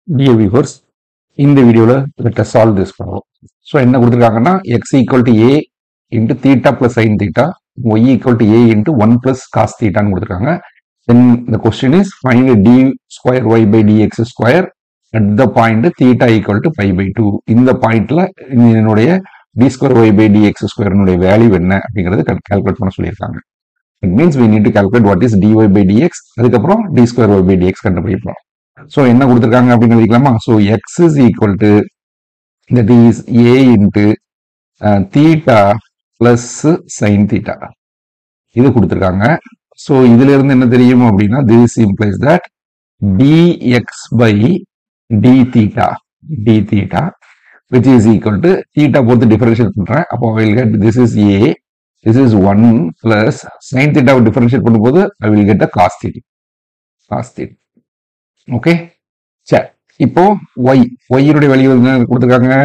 Dear viewers, இந்த வீடியோவில் let us solve this problem. So என்ன கொடுத்துருக்காங்கன்னா x equal to a into theta plus sin theta, y equal to a into 1 plus cos theta ன்னு கொடுத்துருக்காங்க. Then the question is find d square y by dx square at the point theta equal to pi by 2. இந்த பாயிண்ட்ல என்னுடைய d square y by dx square னுடைய value என்ன அப்படிங்கிறது calculate பண்ண சொல்லியிருக்காங்க. It means we need to calculate what is dy by dx. அதுக்கப்புறம் d square y by dx கண்டுபிடிப்போம். ஸோ என்ன கொடுத்துருக்காங்க அப்படின்னு எழுதிக்கலாமா? So x is equal to that is a into theta plus sine theta இது கொடுத்துருக்காங்க. ஸோ இதுல இருந்து என்ன தெரியும் அப்படின்னா this implies that dx by d theta which is equal to theta பொறுத்து டிஃபரன்ஷியேட் பண்றேன். அப்போ I will get this is a, this is 1 plus sine தீட்டாவை டிஃபரன்ஷியேட் பண்ணும்போது I will get a cos theta. Okay, சரி. இப்போ y னுடைய value என்ன கொடுத்துருக்காங்க?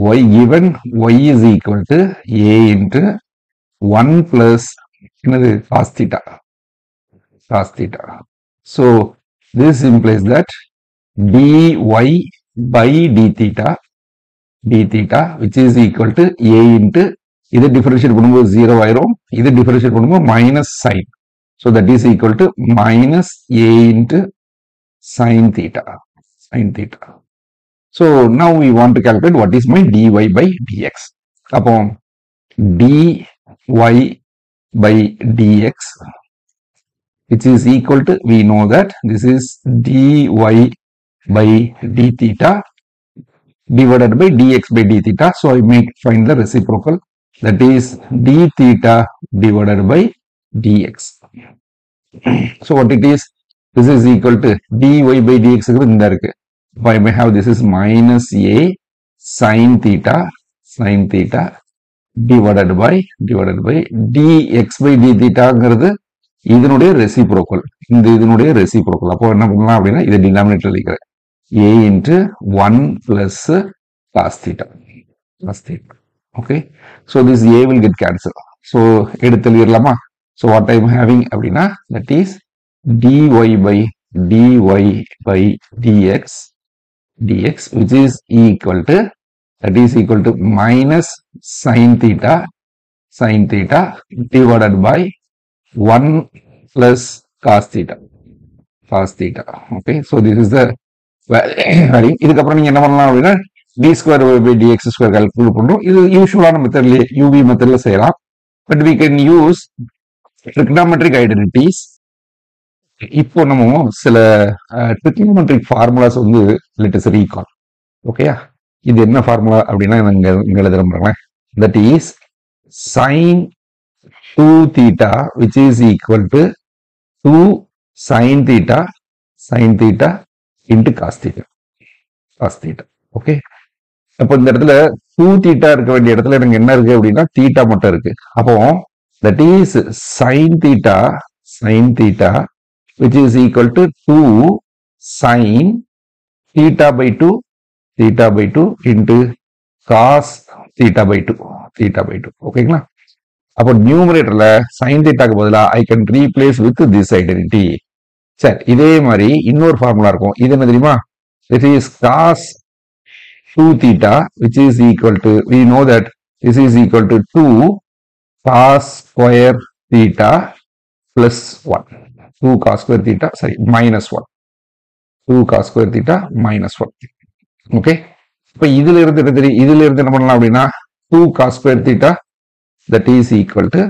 y given y is equal to a into 1 plus என்னது cos theta. So this implies that dy by d theta which is equal to a into இது differentiate பண்ணும்போது 0 ஆயிரும், இது differentiate பண்ணும்போது minus sine. So that is equal to minus a into sin theta. So now we want to calculate what is my dy by dx. அப்போ dy by dx which is equal to, we know that this is dy by d theta divided by dx by d theta. So I find the reciprocal, that is d theta divided by dx. So what it is? This is equal to dy by dx இந்த இருக்கு. I may have this is minus a sin theta divided by dx by d thetaங்கிறது இதனுடைய reciprocal, இதனுடைய reciprocal. அப்போ என்ன பண்ணலாம் அப்படின்னா இதை denominator எழுதிக்கிறேன், a into 1 plus cos theta. Okay, so this a will get cancelled. So எடுத்து எழுதிடலாமா? So what I am having அப்படின்னா that is dy by dx which is equal to, that is equal to minus sin theta divided by 1 plus cos theta. Okay, so this is the value. இதுக்கப்புறம் நீங்க என்ன பண்ணலாம் அப்படின்னா d square y by dx square calculate பண்றோம். இது யூசுவலான மெத்தட்ல uv மெத்தட்ல செய்யலாம், but we can use trigonometric identities. இப்போ நம்ம சில trigonometric formulas வந்து let us recall. ஓகேயா, இது என்ன ஃபார்முலா அப்படின்னா இங்க எழுதுறேன். that is sin 2 theta which is equal to 2 sin theta into cos theta. Okay, அப்போ இந்த இடத்துல 2 theta இருக்க வேண்டிய இடத்துல எனக்கு என்ன இருக்கு அப்படின்னா தீட்டா மட்டும் இருக்கு. அப்போ that is sin theta which is equal to 2 sin theta by 2 into cos theta by 2. ஓகேங்களா? அப்போ நியூமரேட்டர்ல sin thetaக்கு பதிலா I can replace with this identity. சரி, இதே மாதிரி இன்னொரு ஃபார்முலா இருக்கும். இது என்ன தெரியுமா? This is cos 2 theta which is equal to, we know that this is equal to 2 cos square theta plus 1. 2 cos square theta, sorry, minus 1. 2 cos square theta minus 1. Okay, இப்போ இதுல இருந்து என்ன பண்ணலாம் அப்படின்னா 2 cos square theta that is equal to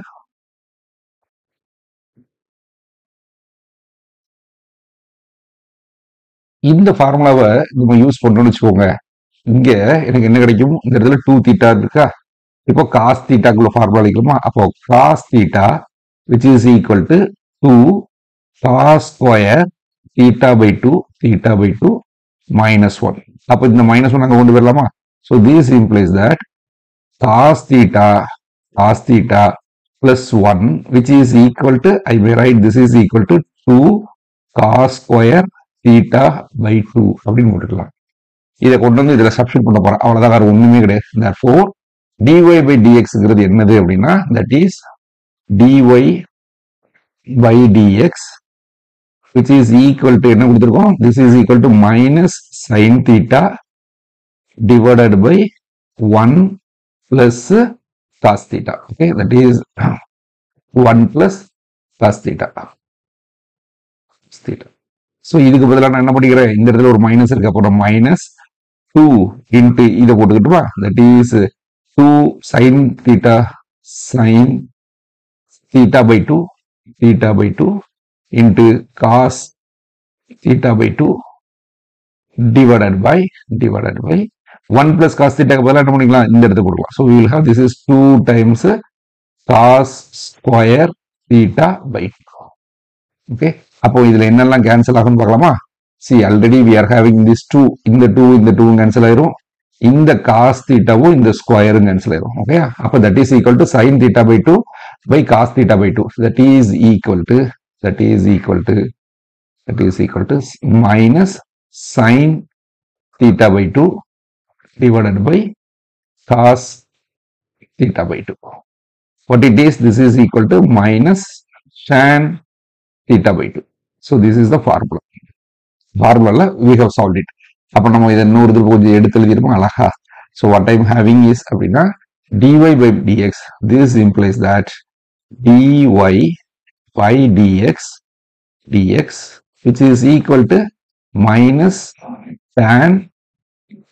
இந்த ஃபார்முலாவை நம்ம use பண்றோம்னு வச்சுக்கோங்க. இங்க எனக்கு என்ன கிடைக்கும்? இந்த இடத்துல 2 theta இருக்கா, இப்போ cos thetaக்குள்ள ஃபார்முலா அளிக்கலாமா? அப்போ cos theta which is equal to 2 cos square theta by 2 minus 1. அப்போ இந்த minus 1 அங்க கொண்டு வரலாமா? So this implies that cos theta plus 1 which is equal to, I may write this is equal to 2 cos square theta by 2 அப்படின்னு போட்டுக்கலாம். இதை கொண்டு வந்து இதுல சப்ஸ்டிட்யூட் பண்ண போறேன், அவ்வளவுதான், வேற ஒண்ணுமே கிடையாது. Therefore dy by dxங்கிறது என்னது அப்படின்னா that is dy by dx which is equal to என்ன கொடுத்திருக்கோம், this is equal to minus sin theta divided by 1 plus cos theta. Okay, that is 1 plus cos theta. So இதுக்கு பதிலா நான் என்ன பண்ணிக்கிறேன், இந்த இடத்துல ஒரு மைனஸ் இருக்கு, அப்போ minus 2 into இதை போட்டுக்கிட்டுமா, that is 2 sin theta by 2 into cos theta by 2 divided by 1 plus cos theta பதிலா என்ன பண்ணிக்கலாம், இந்த இடத்துக்கு கொடுக்கலாம். So we will have this is 2 times cos square theta by 2. Okay, அப்போ இதுல என்னெல்லாம் கேன்சல் ஆகும்னு பார்க்கலாமா. See, already we are having this 2, இந்த 2 கேன்சல் ஆயிரும், இந்த cos theta இந்த ஸ்கொயரும் கேன்சல் ஆயிரும். ஓகே, அப்போ that is equal to sin theta by 2 by cos theta by 2. that is equal to minus sin theta by 2 divided by cos theta by 2. What it is, this is equal to minus tan theta by 2. So this is the formula. We have solved it. அப்போ நம்ம இதை இன்னொரு கொஞ்சம் எடுத்து எழுதிருப்போம் அழகா. So what I am having is அப்படின்னா dy by dx, this implies that dy by dx which is equal to minus tan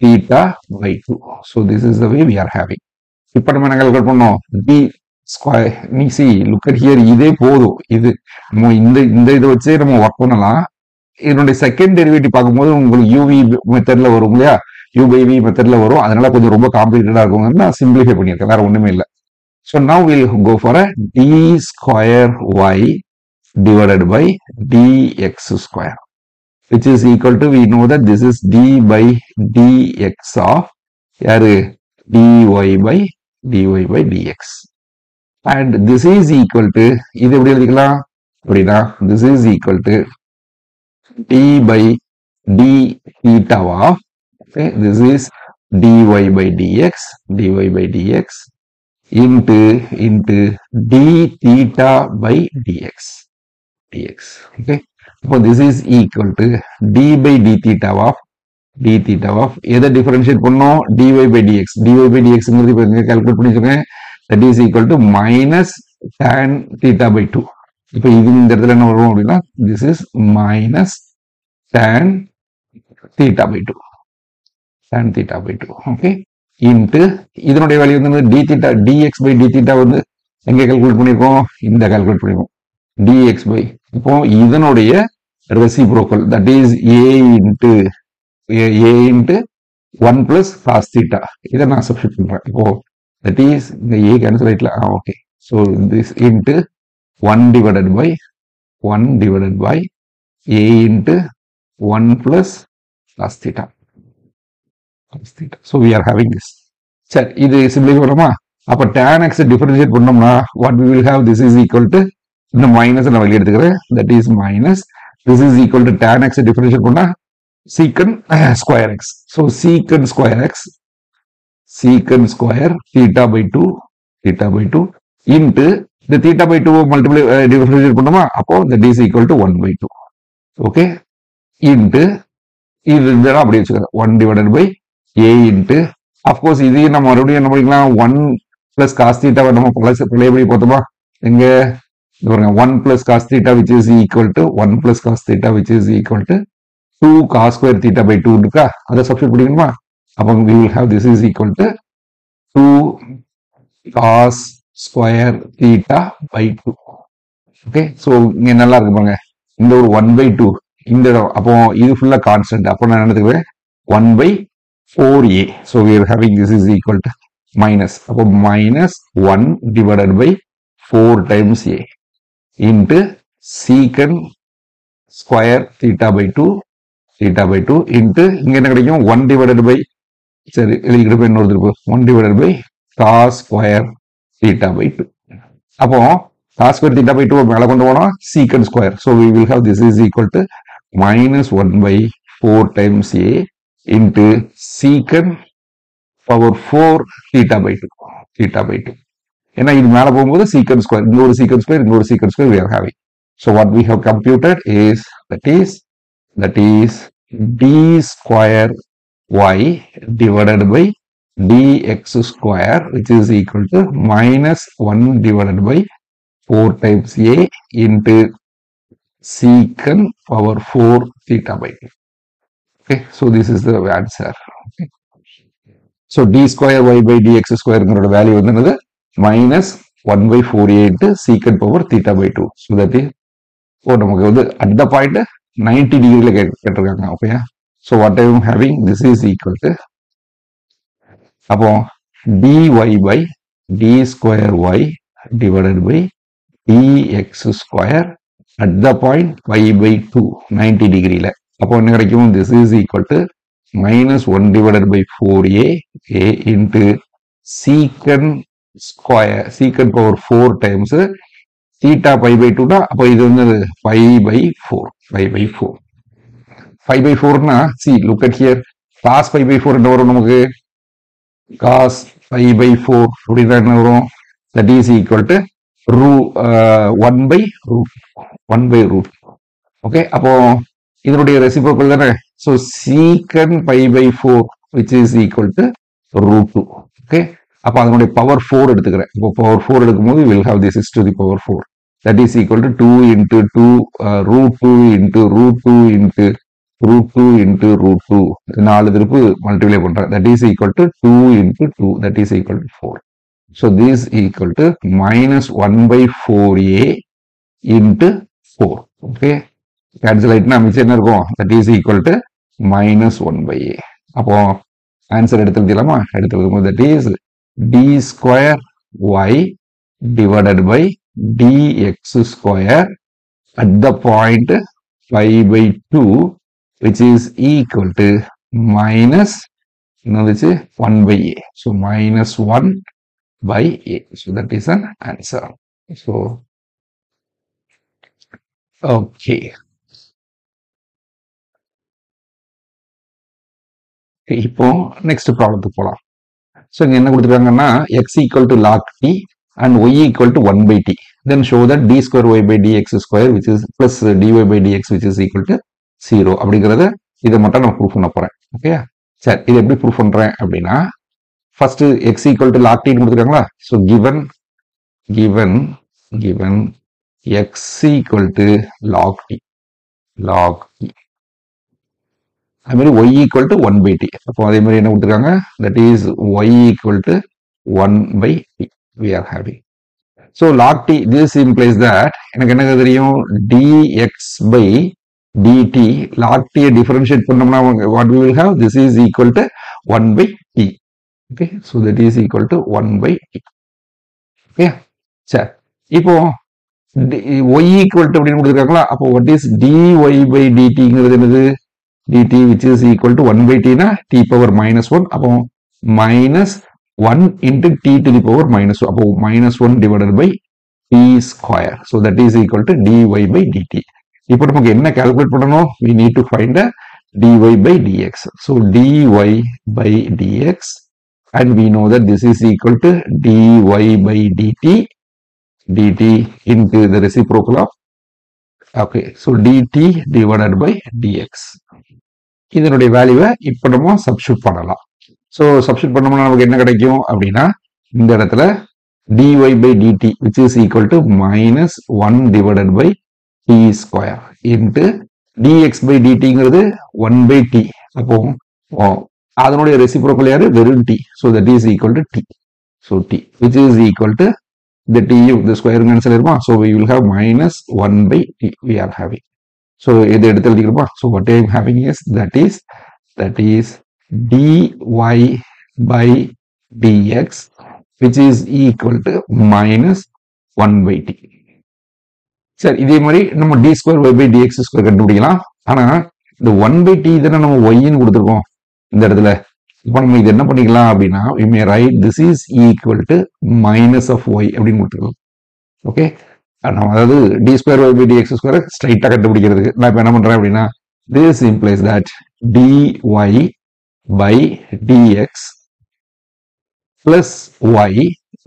theta by 2. So this is the way we are having. இப்போ நம்ம என்ன calculate பண்ணோம், d square, நீ see look at here, இதே போதும், இது நம்ம இந்த இதை வச்சே நம்ம ஒர்க் பண்ணலாம். இதனுடைய செகண்ட் டெரிவேட்டிவ் பார்க்கும்போது உங்களுக்கு யூவி மெத்தட்ல வரும் இல்லையா, யூ பை வி மெத்தட்ல வரும், அதனால கொஞ்சம் ரொம்ப காம்ப்ளிகேட்டடா இருக்கும், நான் சிம்பிளிஃபை பண்ணியிருக்கேன், வேற ஒண்ணுமே இல்லை. So now will go for a d square y divided by dx square, which is equal to, we know that this is d by dx of யாரு dy by dx, and this is equal to, இது எப்படி எழுதிக்கலாம் அப்படின்னா, this is equal to d by d theta of, okay, this is dy by dx into d theta by dx. Okay, so this is equal to d by d theta of எதை differentiate பண்ணோம், dy by dx ங்கிறது இப்போ இங்க calculate பண்ணிருக்கேன், that is equal to minus tan theta by 2. இப்போ இது இந்த இடத்துல என்ன வரும் அப்படின்னா, this is minus tan theta by 2, okay, into இதனுடைய வேல்யூ வந்து d theta, dx by d theta வந்து எங்க கால்குலேட் பண்ணிருக்கோம், இந்த கால்குலேட் பண்ணிருக்கோம், dx by, இப்போ இதனுடைய reciprocal, that is a into 1 plus cos theta, இதை நான் சப்ஸ்டிட் பண்றேன். இப்போ that is இந்த a கேன்சல் ஆயிட்டல, okay, so this into 1 divided by a into 1 plus cos theta. So we are having this. சரி, இது சிம்பிளிஃபை பண்ணலாமா. அப்ப tan x டிஃபரன்ஷியேட் பண்ணோம்னா what we will have, this is equal to, இந்த minus நான் வெளியே எடுத்துக்கிறேன், that is minus, this is equal to tan x differentiate பண்ணா secant square x. So secant square theta by 2 into the theta by 2 multiply differentiate பண்ணோமா, அப்போ that is equal to 1 by 2. Okay, into இது இதெல்லாம் அப்படியே வச்சுக்கிறேன், 1 divided by a into, of course இதையும் நம்ம மறுபடியும் என்ன பண்ணிக்கலாம், 1 plus cos theta நம்ம பழையபடி பார்த்தோமா, எங்க பாருங்க 1 plus cos theta which is equal to 2 cos square theta by 2 இருக்கா, அதை சப்ஸ்டிட் பண்ணிக்கணுமா. அப்போ we will have, this is equal to 2 cos square theta by 2. Okay, so இங்க நல்லா இருக்கு பாருங்க, இந்த ஒரு 1 by 2 இந்த இடம், அப்போ இது ஃபுல்லா கான்ஸ்டன்ட், அப்போ நான் நினைத்துக்குவேன் 1 by 4a. So we are having, this is equal to minus, அப்போ minus 1 divided by 4 times a into secant square theta by 2 into இங்க என்ன கிடைக்கும், 1 divided by, சரி எழுதிக்கிட்டு போய் இன்னொரு திருப்பு, 1 divided by cos square theta by 2. அப்போ cos square theta by 2 மேல கொண்டு போனா secant square, so we will have, this is equal to minus 1 by 4 times a into secant power 4 theta by 2. ஏன்னா இது மேல போகும்போது secant square, இன்னொரு secant square we are having. So what we have computed is that is d square y divided by dx square, which is equal to minus 1 divided by 4 times a into secant power 4 theta by 2. Okay, so this is the answer. Okay. So d square y by dx square value is minus 1 by 4a into secant power theta by 2. So that is at the point 90 degree. Okay. So what I am having, this is equal to dy by d square y divided by dx square at the point y by 2 90 degree. This is equal to minus 1 divided by 4a into secant square, secant power 4 times theta pi by 2 na, pi by 4, pi by 4. 5 by 4 na, see, look at here, cos pi by 4 cos pi by 4, that is equal to 1 by root, 1 by root. Okay, இதனுடைய reciprocal தானே. So secant pi by 4 which is equal to root 2. Okay, அப்போ அதனுடைய power 4 எடுத்துக்கிறேன். இப்போ power 4 எடுக்கும்போது we will have this is to the power 4. That is equal to 2 into 2 root 2 into root 2 into root 2 into root 2. 4 திருப்பு multiply பண்றேன். That is equal to 2 into 2. That is equal to 4. So this is equal to minus 1 by 4a into 4. Okay. Cancel ஆயிட்டுனா மிச்சம் என்ன இருக்கும்? That is equal to minus 1 by a. அப்போ answer எடுத்துக்கலாமா? எடுத்துக்கணும். That is d square y divided by dx square at the point pi by 2 which is equal to minus 1 by a. So minus 1 by a. So that is an answer. So okay. இப்போ next ப்ராப்ளத்துக்கு போலாம். So இங்கே என்ன கொடுத்துருக்காங்கன்னா x equal to log t and y equal to 1 by t. Then show that d square y by dx square which is plus dy by dx which is equal to 0 அப்படிங்கிறத இதை மட்டும் நான் proof பண்ண போறேன். Okay, சரி, இது எப்படி proof பண்றேன் அப்படின்னா first x equal to log t கொடுத்துருக்காங்களா. So given x equal to log t. அதே மாதிரி y equal to 1 by t. அப்போ அதே மாதிரி என்ன கொடுத்துருக்காங்க, that is y equal to 1 by t we are having. So log t, this implies that எனக்கு என்ன தெரியும், dx by dt log t differentiate பண்ணோம்னா what we will have, this is equal to 1 by t. Okay, so that is equal to 1 by t. Okay, சரி, இப்போ y equal to அப்படின்னு கொடுத்துருக்காங்களா. அப்போ what is dy by dtங்கிறது என்னது, dt which is equal to 1 by t na t power minus 1 அப்போ minus 1 into t to the power minus 1 அப்போ minus 1 divided by t square. So that is equal to dy by dt. இப்போ நமக்கு என்ன calculate பண்ணணும், we need to find the dy by dx. So dy by dx and we know that this is equal to dy by dt into the reciprocal of, okay, so dt divided by dx. இதனுடைய வேல்யூவை இப்போ நம்ம substitute பண்ணலாம். So substitute பண்ணோம்னா நமக்கு என்ன கிடைக்கும் அப்படின்னா, இந்த இடத்துல dy by dt which is equal to minus 1 divided by t square into dx by dtங்கிறது 1 by t. அப்போ அதனுடைய ரெசிப்ரோக்கல் யாரு, வெறும் t. So that is equal to t. So t which is equal to the t, the square cancel ஆயிருமா. So we will have minus 1 by t we are having. So இதை எடுத்து எழுதிக்கிறோமா. So what I am having is that is dy by dx which is equal to minus 1 by t. சரி, இதே மாதிரி நம்ம d square y by dx square கண்டுபிடிக்கலாம். ஆனா இந்த 1 by t தானே நம்ம y ன்னு கொடுத்துருக்கோம் இந்த இடத்துல. இப்போ நம்ம இது என்ன பண்ணிக்கலாம் அப்படின்னா, we may write this is equal to minus of y அப்படின்னு கொடுத்துருக்கோம். ஓகே, நம்ம அதாவது d square y by dx square ஸ்ட்ரைட்டா கண்டுபிடிக்கிறதுக்கு நான் இப்போ என்ன பண்றேன் அப்படின்னா, this implies that dy by dx plus y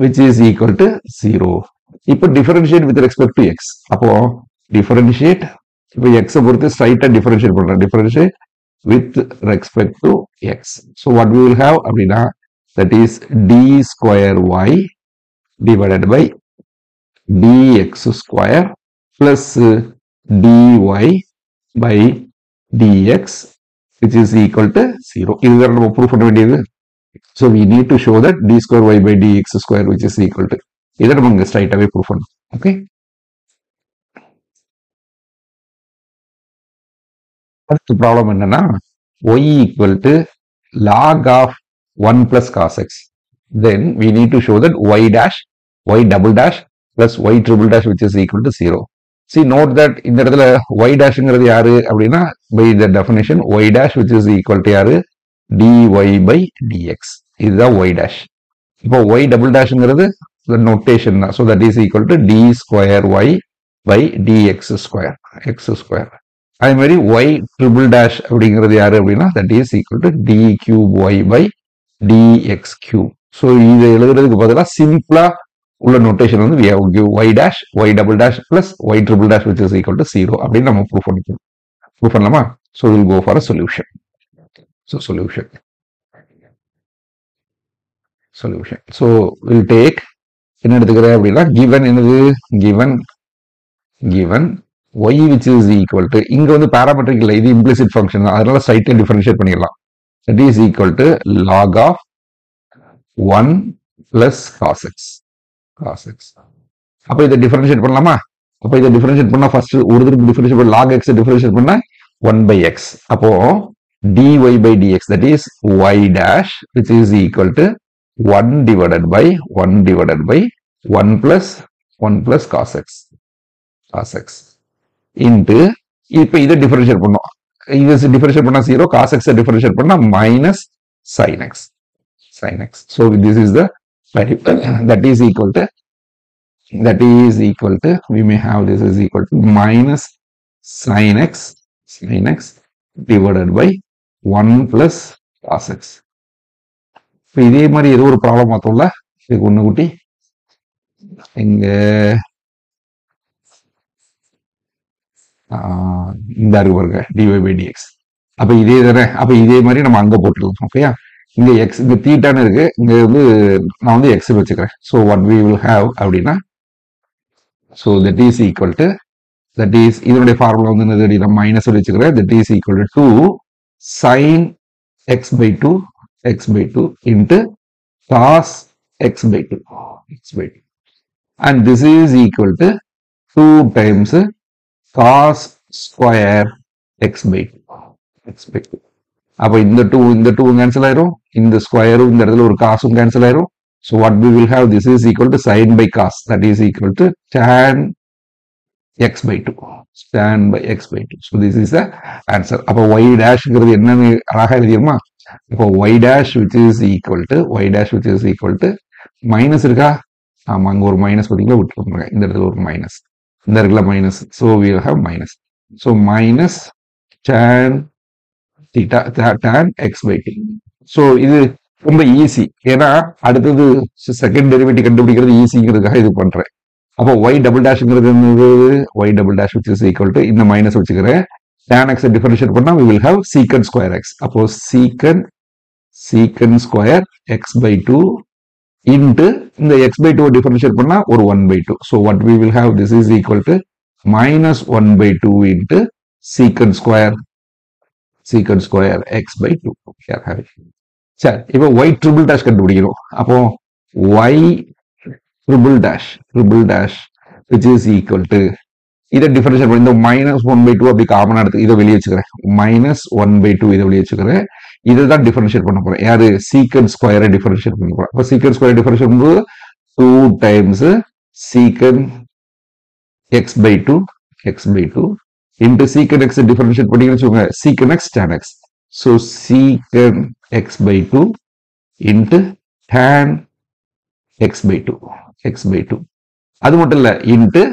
which is equal to 0. இப்போ differentiate with respect to x. அப்போ differentiate இப்போ எக்ஸை பொறுத்து ஸ்ட்ரைட்டாக டிஃபரன்ஷியேட் பண்ணுறோம். Differentiate with respect to x. So what we will have அப்படின்னா that is d square y divided by dx square plus dy by dx which is equal to 0. இதுதான் நம்ம prove பண்ண வேண்டியது. So we need to show that d square y by dx square which is equal to. இதை நம்ம இங்க ஸ்ட்ரைட்டாவே prove பண்ணணும். Okay, அடுத்த problem என்னன்னா y equal to log of 1 plus cos x. Then we need to show that y dash, y double dash plus y triple dash which is equal to 0. See, note that இந்த இடத்துல y dashங்கிறது யாரு அப்படின்னா by the definition y dash which is equal to யாரு dy by dx. இதுதான் y dash. இப்போ y double dashங்கிறது the notation தான். So that is equal to d square y by dx square, x square. அதே மாதிரி y triple dash அப்படிங்கிறது யாரு அப்படின்னா that is equal to d cube y by dx cube. So இதை எழுதுறதுக்கு பதிலாக சிம்பிளா உள்ள நோட்டேஷன் வந்து we have give y dash, y double dash plus y triple dash which is equal to 0 அப்படின்னு நம்ம ப்ரூவ் பண்ணிக்கலாம். ப்ரூவ் பண்ணலாமா? So we'll go for a solution. So solution. So we'll take என்ன எடுத்துக்கிறேன் அப்படின்னா given என்னது given y which is equal to இங்க வந்து பாராமெட்ரிக் இல்லை, இது இம்ப்ளிசிட் ஃபங்க்ஷன் தான், அதனால ஸ்ட்ரைட்டா டிஃபரன்ஷியேட் பண்ணிடலாம். that is equal to log of 1 plus cos x. அப்ப இதை டிஃபரன்ஷியேட் பண்ணலாமா? அப்ப இதை டிஃபரன்ஷியேட் பண்ணா ஃபர்ஸ்ட் ஒரு திருப்பி டிஃபரன்ஷியேட் பண்ண log x டிஃபரன்ஷியேட் பண்ணா 1 by x. அப்போ dy by dx that is y dash which is equal to 1 divided by 1 plus cos x into இப்ப இதை டிஃபரன்ஷியேட் பண்ணோம். இது டிஃபரன்ஷியேட் பண்ணா 0, cos x டிஃபரன்ஷியேட் பண்ணா minus sin x. So this is the that is equal to we may have this is equal to minus sin x divided by 1 plus cos x. இப்போ இதே மாதிரி ஏதோ ஒரு problem பார்த்தோம்ல, இதுக்கு ஒண்ணு கூட்டி இங்க இந்த இருக்கு பாருங்க dy by dx. அப்ப இதே தானே, அப்ப இதே மாதிரி நம்ம அங்க போட்டுக்கலாம். ஓகேயா, இங்க எக்ஸ் இங்க தீட்டான்னு இருக்கு, இங்க வந்து நான் வந்து எக்ஸ் வச்சுக்கிறேன். So what we will have அப்படின்னா so that is equal to that is இதனுடைய ஃபார்முலா வந்து என்னது நான் மைனஸ் வச்சுக்கிறேன். that is equal to 2 sin x by 2 into cos x by 2 and this is equal to 2 times cos square x by 2. அப்ப இந்த 2 cancel ஆயிரும், இந்த ஸ்கொயரும் இந்த இடத்துல ஒரு காசும் கேன்சல் ஆயிரும். So what we will have, this is equal to sin by cos, that is equal to tan x by 2. So this is the answer. அப்ப y dashங்கிறது என்னன்னு அழகா எழுதிருமா? இப்போ y dash which is equal to minus இருக்கா? ஆமா, அங்க ஒரு minus பாத்தீங்களா, விட்டுருங்க, இந்த இடத்துல ஒரு மைனஸ், இந்த இடத்துல minus. So we will have minus. So minus tan theta tan x by 2. So இது ரொம்ப ஈஸி, ஏன்னா அடுத்தது செகண்ட் டெரிவேட்டிவ் கண்டுபிடிக்கிறது ஈஸிங்கிறதுக்காக இது பண்றேன். அப்போ y டபுள் டேஷ்ங்கிறது என்னது? y double dash which is equal to இந்த மைனஸ் வச்சுக்கிறேன், tan x டிஃபரன்ஷியேட் பண்ணா we will have secant square x. அப்போ secant square x by 2 into இந்த x by 2 டிஃபரன்ஷியேட் பண்ணா ஒரு 1 by 2. So what we will have, this is equal to minus 1 by 2 into secant square x by 2. சரி, இப்போ y triple dash கண்டுபிடிக்கணும். அப்போ y triple dash which is equal to இதை differentiate பண்ணி இந்த minus 1 by 2 அப்படி காமனா எடுத்து இதை வெளியே வச்சுக்கிறேன், minus 1 by 2 இதை வெளியே வச்சுக்கிறேன். இதை தான் டிஃபரன்ஷியேட் பண்ண போறேன். யாரு? secant square டிஃபரன்ஷியேட் பண்ண போறேன். அப்போ secant square டிஃபரன்ஷியேட் பண்ணும்போது 2 times secant x by 2 into secant x differentiate பண்ணீங்கன்னு வச்சுக்கோங்க, secant x tan x. So secant x by 2 into tan x by 2. அது மட்டும் இல்ல, into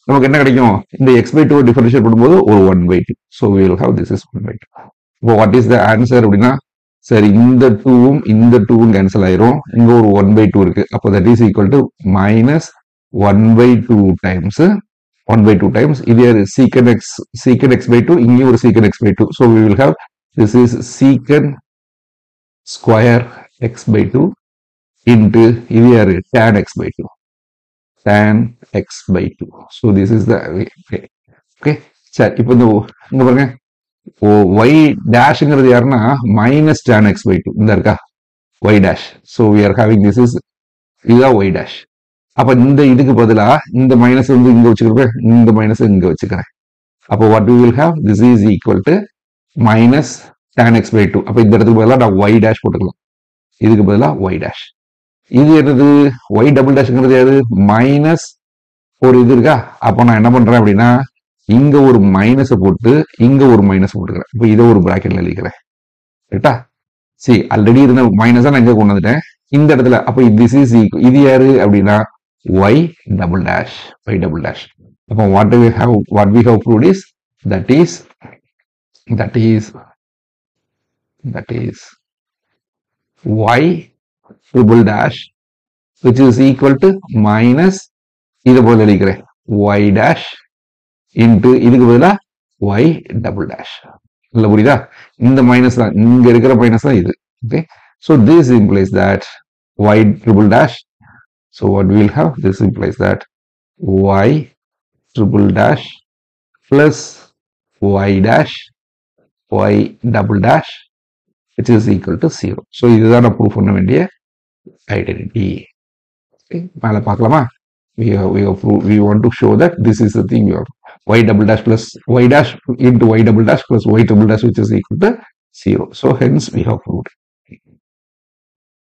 நமக்கு என்ன கிடைக்கும், இந்த x by 2 டிஃபரன்ஷியேட் பண்ணும்போது ஒரு 1 by 2. So we will have this is 1 by 2. இப்போ what is the answer அப்படின்னா, சரி இந்த 2வும் கேன்சல் ஆயிரும், இங்க ஒரு 1 by 2 இருக்கு. அப்போ that is equal to minus 1 by 2 times 1 by 2 times. Here is secant x by 2. Here is secant x by 2. So we will have this is secant square x by 2 into here tan x by 2. Tan x by 2. So this is the way. Okay. சரி, இப்போ இங்க பாருங்க, y டேஷ்ங்கிறது யாருன்னா minus tan x by 2 இந்த இருக்கா y dash. So we are having this is இதுதான் y dash. அப்ப இந்த இதுக்கு பதிலா இந்த மைனஸ் வந்து இங்க வச்சுக்கிறேன், இந்த மைனஸ் இங்க வச்சுக்கிறேன். அப்போ what we will have, this is equal to minus tan x by 2. அப்ப இந்த இடத்துக்கு பதிலா நான் y dash போட்டுக்கலாம், இதுக்கு பதிலா y dash. இது என்னது y டபுள் டேஷ்ங்கிறது யாரு மைனஸ் ஒரு இது இருக்கா. அப்போ நான் என்ன பண்றேன் அப்படின்னா இங்க ஒரு மைனஸை போட்டு இங்க ஒரு மைனஸ் போட்டுக்கிறேன். இப்போ இதை ஒரு பிராக்கெட்ல எழுதிக்கிறேன். ரைட்டா? சி ஆல்ரெடி இருந்த மைனஸா நான் இங்க கொண்டு வந்துட்டேன் இந்த இடத்துல. அப்போ திஸ் இஸ் இது யாரு அப்படின்னா y double dash, y double dash. அப்போ what we have proved is that is y triple dash which is equal to minus இதை போல எழுதிக்கிறேன் y dash into இதுக்கு பதிலா y double dash. இல்ல புரியுதா? இந்த மைனஸ் தான் இங்க இருக்கிற மைனஸ் தான் இது. Okay, so this implies that y triple dash. So what we will have, this implies that y triple dash plus y dash y double dash which is equal to 0. So இதுதான் நான் prove பண்ண வேண்டிய identity. மேல பார்க்கலாமா? we want to show that this is the thing, y double dash plus y dash into y double dash plus y triple dash which is equal to 0. So hence we have proved.